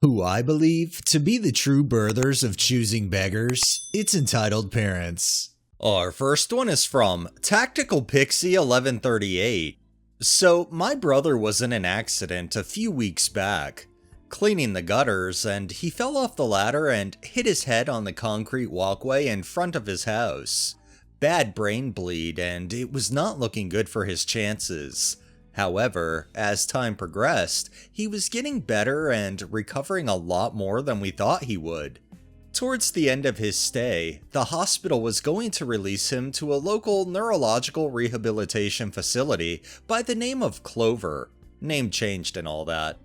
Who I believe to be the true birthers of choosing beggars, it's entitled parents. Our first one is from Tactical Pixie 1138. So, my brother was in an accident a few weeks back, cleaning the gutters, and he fell off the ladder and hit his head on the concrete walkway in front of his house. Bad brain bleed, and it was not looking good for his chances. However, as time progressed, he was getting better and recovering a lot more than we thought he would. Towards the end of his stay, the hospital was going to release him to a local neurological rehabilitation facility by the name of Clover, name changed and all that.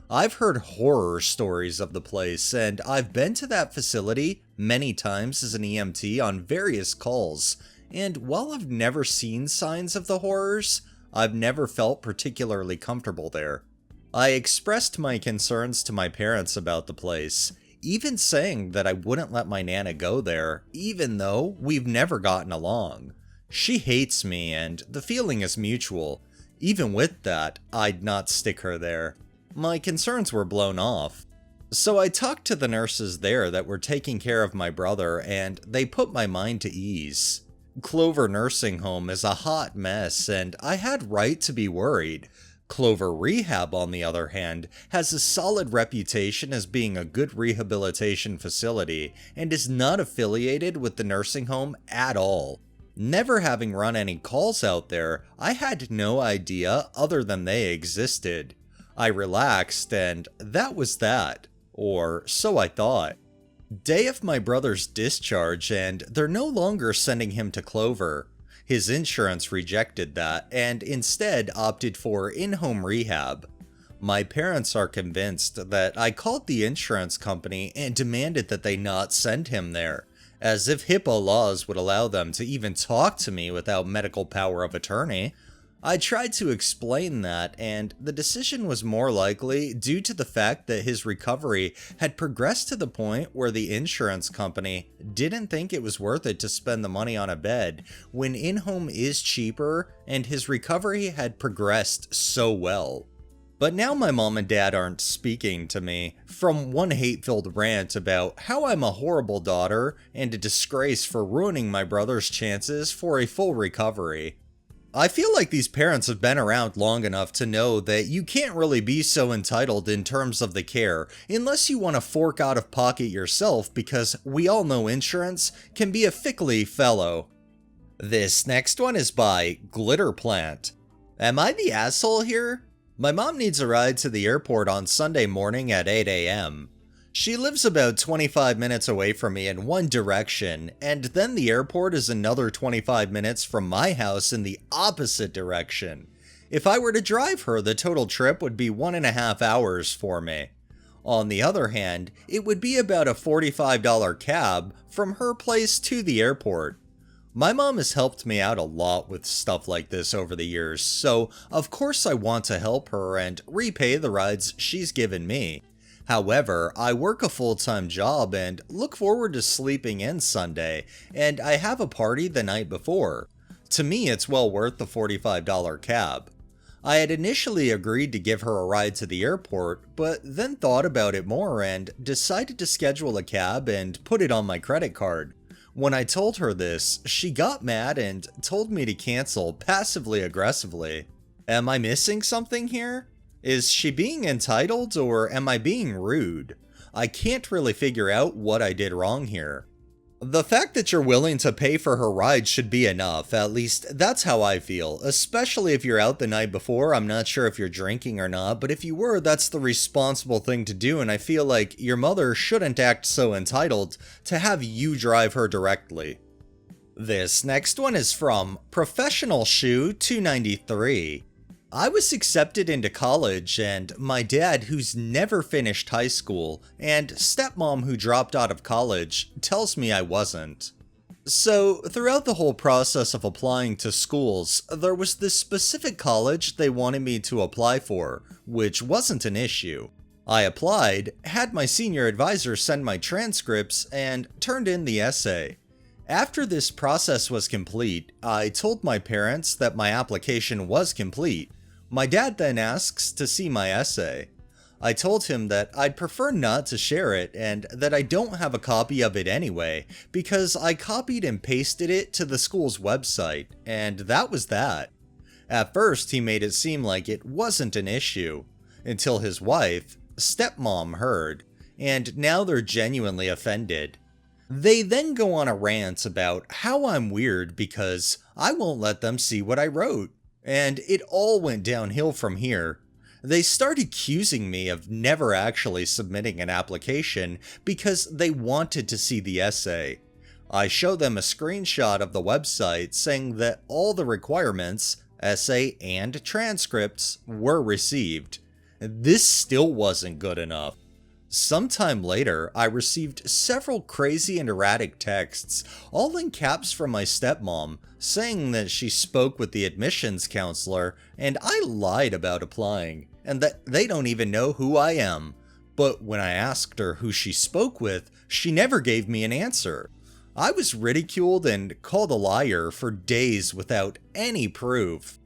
I've heard horror stories of the place, and I've been to that facility many times as an EMT on various calls, and while I've never seen signs of the horrors, I've never felt particularly comfortable there. I expressed my concerns to my parents about the place, even saying that I wouldn't let my Nana go there, even though we've never gotten along. She hates me, and the feeling is mutual. Even with that, I'd not stick her there. My concerns were blown off. So I talked to the nurses there that were taking care of my brother, and they put my mind to ease. Clover Nursing Home is a hot mess, and I had right to be worried. Clover Rehab, on the other hand, has a solid reputation as being a good rehabilitation facility, and is not affiliated with the nursing home at all. Never having run any calls out there, I had no idea other than they existed. I relaxed, and that was that. Or so I thought. Day of my brother's discharge, and they're no longer sending him to Clover. His insurance rejected that, and instead opted for in-home rehab. My parents are convinced that I called the insurance company and demanded that they not send him there, as if HIPAA laws would allow them to even talk to me without medical power of attorney. I tried to explain that, and the decision was more likely due to the fact that his recovery had progressed to the point where the insurance company didn't think it was worth it to spend the money on a bed when in-home is cheaper and his recovery had progressed so well. But now my mom and dad aren't speaking to me, from one hate-filled rant about how I'm a horrible daughter and a disgrace for ruining my brother's chances for a full recovery. I feel like these parents have been around long enough to know that you can't really be so entitled in terms of the care unless you want to fork out of pocket yourself, because we all know insurance can be a fickle fellow. This next one is by Glitter Plant. Am I the asshole here? My mom needs a ride to the airport on Sunday morning at 8 a.m. She lives about 25 minutes away from me in one direction, and then the airport is another 25 minutes from my house in the opposite direction. If I were to drive her, the total trip would be 1.5 hours for me. On the other hand, it would be about a $45 cab from her place to the airport. My mom has helped me out a lot with stuff like this over the years, so of course I want to help her and repay the rides she's given me. However, I work a full-time job and look forward to sleeping in Sunday, and I have a party the night before. To me, it's well worth the $45 cab. I had initially agreed to give her a ride to the airport, but then thought about it more and decided to schedule a cab and put it on my credit card. When I told her this, she got mad and told me to cancel passively aggressively. Am I missing something here? Is she being entitled, or am I being rude? I can't really figure out what I did wrong here. The fact that you're willing to pay for her ride should be enough, at least that's how I feel, especially if you're out the night before. I'm not sure if you're drinking or not, but if you were, that's the responsible thing to do, and I feel like your mother shouldn't act so entitled to have you drive her directly. This next one is from Professional Shoe 293. I was accepted into college, and my dad, who's never finished high school, and stepmom who dropped out of college, tells me I wasn't. So, throughout the whole process of applying to schools, there was this specific college they wanted me to apply for, which wasn't an issue. I applied, had my senior advisor send my transcripts, and turned in the essay. After this process was complete, I told my parents that my application was complete. My dad then asks to see my essay. I told him that I'd prefer not to share it and that I don't have a copy of it anyway, because I copied and pasted it to the school's website, and that was that. At first, he made it seem like it wasn't an issue, until his wife, stepmom, heard, and now they're genuinely offended. They then go on a rant about how I'm weird because I won't let them see what I wrote, and it all went downhill from here. They start accusing me of never actually submitting an application because they wanted to see the essay. I show them a screenshot of the website saying that all the requirements, essay and transcripts, were received. This still wasn't good enough. Sometime later, I received several crazy and erratic texts, all in caps from my stepmom, saying that she spoke with the admissions counselor and I lied about applying, and that they don't even know who I am. But when I asked her who she spoke with, she never gave me an answer. I was ridiculed and called a liar for days without any proof.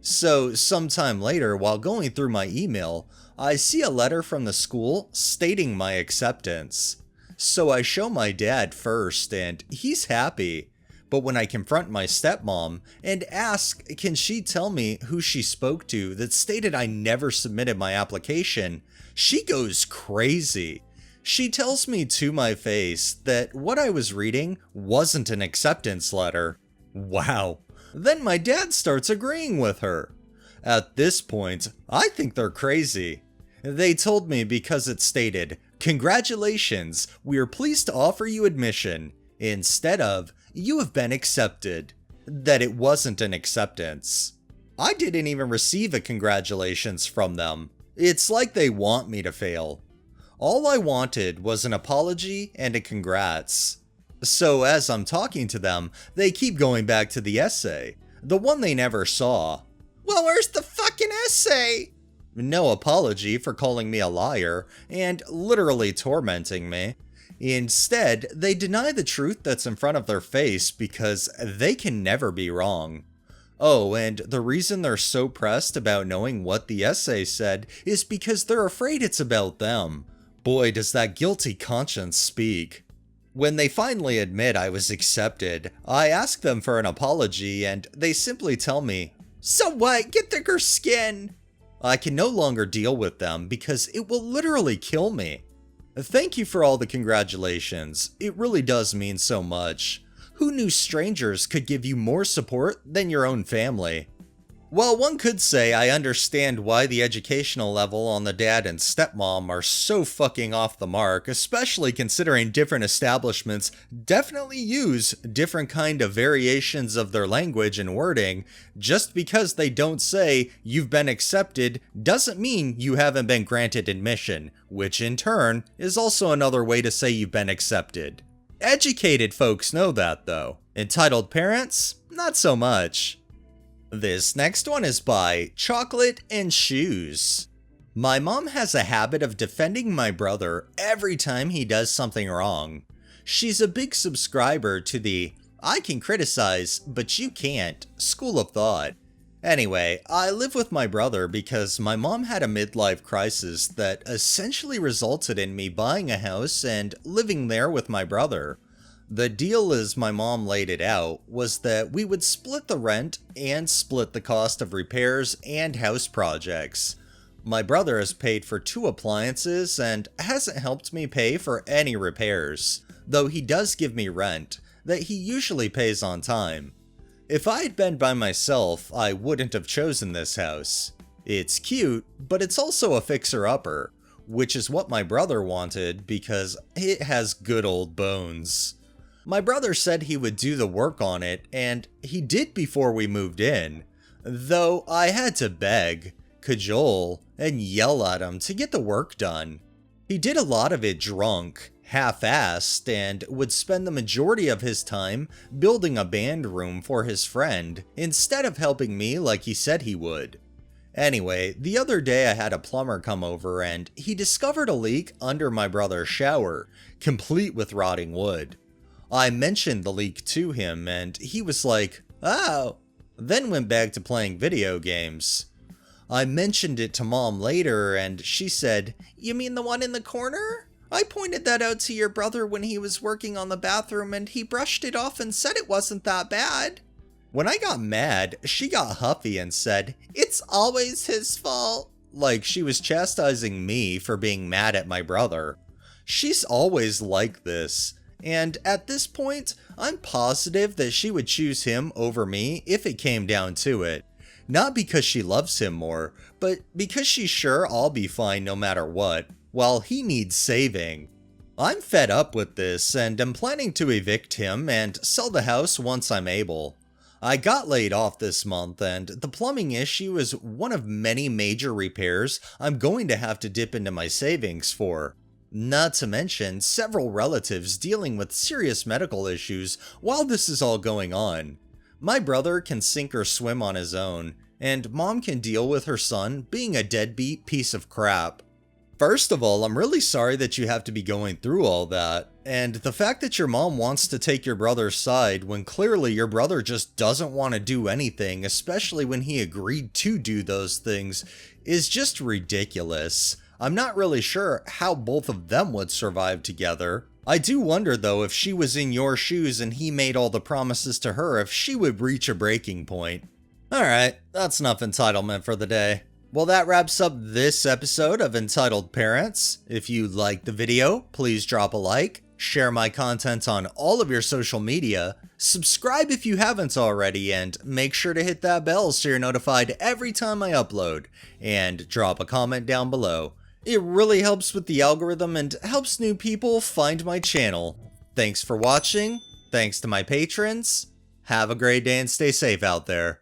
So, sometime later, while going through my email, I see a letter from the school stating my acceptance. So I show my dad first, and he's happy. But when I confront my stepmom and ask, can she tell me who she spoke to that stated I never submitted my application, she goes crazy. She tells me to my face that what I was reading wasn't an acceptance letter. Wow. Then my dad starts agreeing with her. At this point, I think they're crazy. They told me because it stated, "Congratulations, we are pleased to offer you admission," instead of, "You have been accepted," that it wasn't an acceptance. I didn't even receive a congratulations from them. It's like they want me to fail. All I wanted was an apology and a congrats. So as I'm talking to them, they keep going back to the essay, the one they never saw. Well, where's the fucking essay? No apology for calling me a liar and literally tormenting me. Instead, they deny the truth that's in front of their face because they can never be wrong. Oh, and the reason they're so pressed about knowing what the essay said is because they're afraid it's about them. Boy, does that guilty conscience speak. When they finally admit I was accepted, I ask them for an apology and they simply tell me, "So what? Get thicker skin." I can no longer deal with them because it will literally kill me. Thank you for all the congratulations. It really does mean so much. Who knew strangers could give you more support than your own family? Well, one could say I understand why the educational level on the dad and stepmom are so fucking off the mark, especially considering different establishments definitely use different kind of variations of their language and wording. Just because they don't say you've been accepted doesn't mean you haven't been granted admission, which in turn is also another way to say you've been accepted. Educated folks know that though. Entitled parents? Not so much. This next one is by Chocolate and Shoes. My mom has a habit of defending my brother every time he does something wrong. She's a big subscriber to the "I can criticize, but you can't" school of thought. Anyway, I live with my brother because my mom had a midlife crisis that essentially resulted in me buying a house and living there with my brother. The deal, as my mom laid it out, was that we would split the rent and split the cost of repairs and house projects. My brother has paid for 2 appliances and hasn't helped me pay for any repairs, though he does give me rent that he usually pays on time. If I had been by myself, I wouldn't have chosen this house. It's cute, but it's also a fixer-upper, which is what my brother wanted because it has good old bones. My brother said he would do the work on it, and he did before we moved in, though I had to beg, cajole, and yell at him to get the work done. He did a lot of it drunk, half-assed, and would spend the majority of his time building a band room for his friend, instead of helping me like he said he would. Anyway, the other day I had a plumber come over and he discovered a leak under my brother's shower, complete with rotting wood. I mentioned the leak to him and he was like, "Oh," then went back to playing video games. I mentioned it to Mom later and she said, "You mean the one in the corner? I pointed that out to your brother when he was working on the bathroom and he brushed it off and said it wasn't that bad." When I got mad, she got huffy and said, "It's always his fault." Like she was chastising me for being mad at my brother. She's always like this. And at this point, I'm positive that she would choose him over me if it came down to it. Not because she loves him more, but because she's sure I'll be fine no matter what, while he needs saving. I'm fed up with this and am planning to evict him and sell the house once I'm able. I got laid off this month and the plumbing issue is one of many major repairs I'm going to have to dip into my savings for. Not to mention several relatives dealing with serious medical issues while this is all going on. My brother can sink or swim on his own, and Mom can deal with her son being a deadbeat piece of crap. First of all, I'm really sorry that you have to be going through all that, and the fact that your mom wants to take your brother's side when clearly your brother just doesn't want to do anything, especially when he agreed to do those things, is just ridiculous. I'm not really sure how both of them would survive together. I do wonder though if she was in your shoes and he made all the promises to her, if she would reach a breaking point. Alright, that's enough entitlement for the day. Well, that wraps up this episode of Entitled Parents. If you liked the video, please drop a like, share my content on all of your social media, subscribe if you haven't already, and make sure to hit that bell so you're notified every time I upload, and drop a comment down below. It really helps with the algorithm and helps new people find my channel. Thanks for watching, thanks to my patrons, have a great day and stay safe out there.